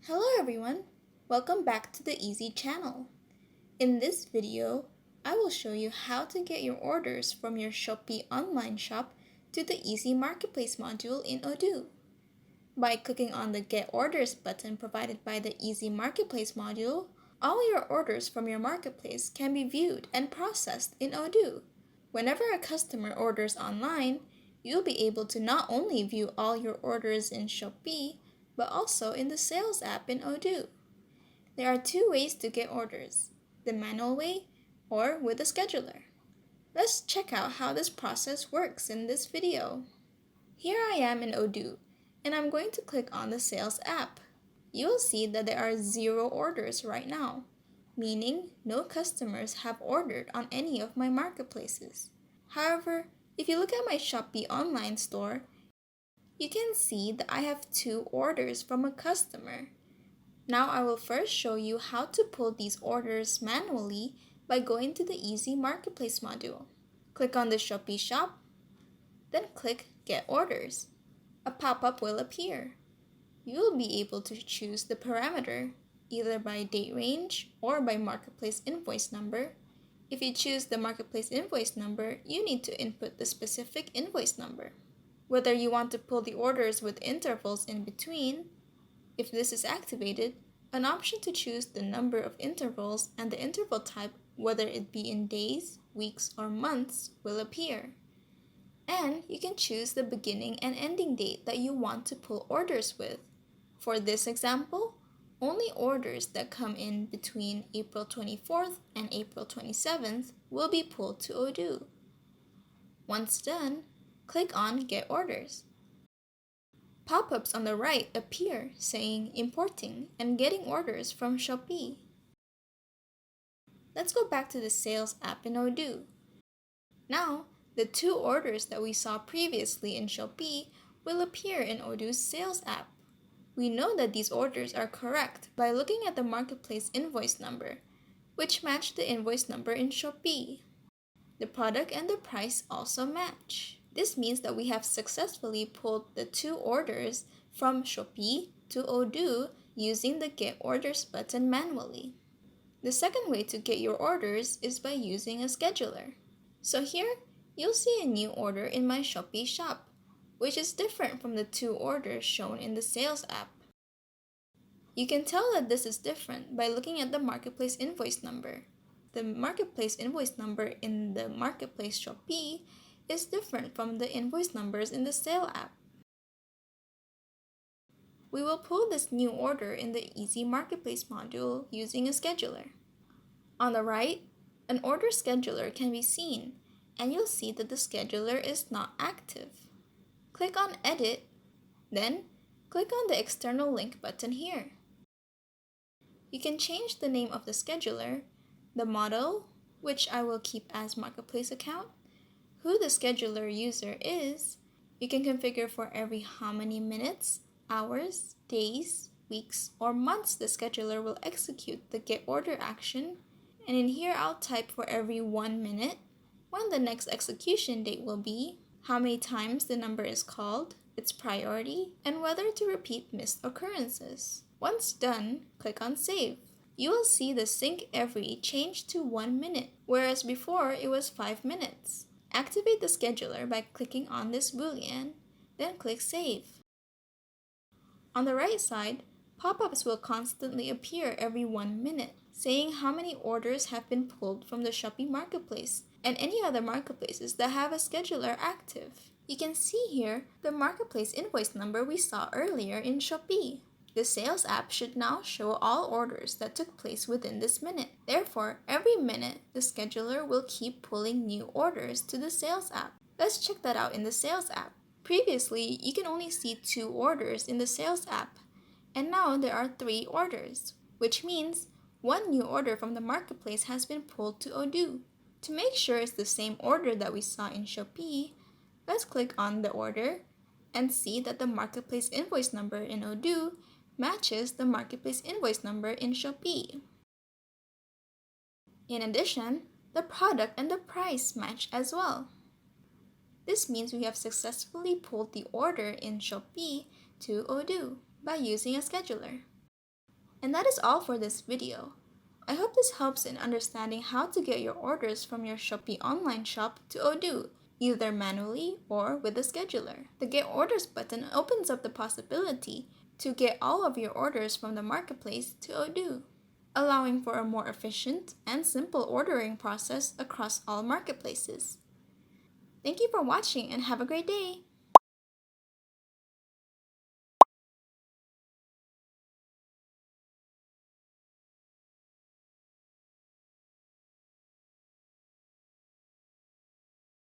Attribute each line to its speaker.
Speaker 1: Hello everyone, welcome back to the EZI channel. In this video, I will show you how to get your orders from your Shopee online shop to the EZI Marketplace module in Odoo. By clicking on the Get Orders button provided by the EZI Marketplace module, all your orders from your marketplace can be viewed and processed in Odoo. Whenever a customer orders online, you'll be able to not only view all your orders in Shopee, but also in the Sales app in Odoo. There are two ways to get orders, the manual way or with a scheduler. Let's check out how this process works in this video. Here I am in Odoo, and I'm going to click on the Sales app. You will see that there are 0 orders right now, meaning no customers have ordered on any of my marketplaces. However, if you look at my Shopee online store, you can see that I have 2 orders from a customer. Now I will first show you how to pull these orders manually by going to the EZI Marketplace module. Click on the Shopee shop, then click Get Orders. A pop-up will appear. You will be able to choose the parameter, either by date range or by marketplace invoice number. If you choose the marketplace invoice number, you need to input the specific invoice number. Whether you want to pull the orders with intervals in between, if this is activated, an option to choose the number of intervals and the interval type, whether it be in days, weeks, or months, will appear. And you can choose the beginning and ending date that you want to pull orders with. For this example, only orders that come in between April 24th and April 27th will be pulled to Odoo. Once done, click on Get Orders. Pop-ups on the right appear saying Importing and Getting Orders from Shopee. Let's go back to the Sales app in Odoo. Now, the 2 orders that we saw previously in Shopee will appear in Odoo's Sales app. We know that these orders are correct by looking at the marketplace invoice number, which match the invoice number in Shopee. The product and the price also match. This means that we have successfully pulled the 2 orders from Shopee to Odoo using the Get Orders button manually. The second way to get your orders is by using a scheduler. So here, you'll see a new order in my Shopee shop, which is different from the 2 orders shown in the Sales app. You can tell that this is different by looking at the marketplace invoice number. The marketplace invoice number in the marketplace Shopee is different from the invoice numbers in the Sale app. We will pull this new order in the EZI Marketplace module using a scheduler. On the right, an order scheduler can be seen, and you'll see that the scheduler is not active. Click on Edit, then click on the external link button here. You can change the name of the scheduler, the model, which I will keep as Marketplace account, who the scheduler user is. You can configure for every how many minutes, hours, days, weeks, or months the scheduler will execute the get order action. And in here, I'll type for every 1 minute, when the next execution date will be, how many times the number is called, its priority, and whether to repeat missed occurrences. Once done, click on Save. You will see the sync every change to 1 minute, whereas before it was 5 minutes. Activate the scheduler by clicking on this boolean, then click Save. On the right side, pop-ups will constantly appear every 1 minute, saying how many orders have been pulled from the Shopee Marketplace and any other marketplaces that have a scheduler active. You can see here the marketplace invoice number we saw earlier in Shopee. The Sales app should now show all orders that took place within this minute. Therefore, every minute, the scheduler will keep pulling new orders to the Sales app. Let's check that out in the Sales app. Previously, you can only see 2 orders in the Sales app, and now there are 3 orders, which means 1 new order from the marketplace has been pulled to Odoo. To make sure it's the same order that we saw in Shopee, let's click on the order and see that the marketplace invoice number in Odoo matches the marketplace invoice number in Shopee. In addition, the product and the price match as well. This means we have successfully pulled the order in Shopee to Odoo by using a scheduler. And that is all for this video. I hope this helps in understanding how to get your orders from your Shopee online shop to Odoo, either manually or with a scheduler. The Get Orders button opens up the possibility to get all of your orders from the marketplace to Odoo, allowing for a more efficient and simple ordering process across all marketplaces. Thank you for watching and have a great day!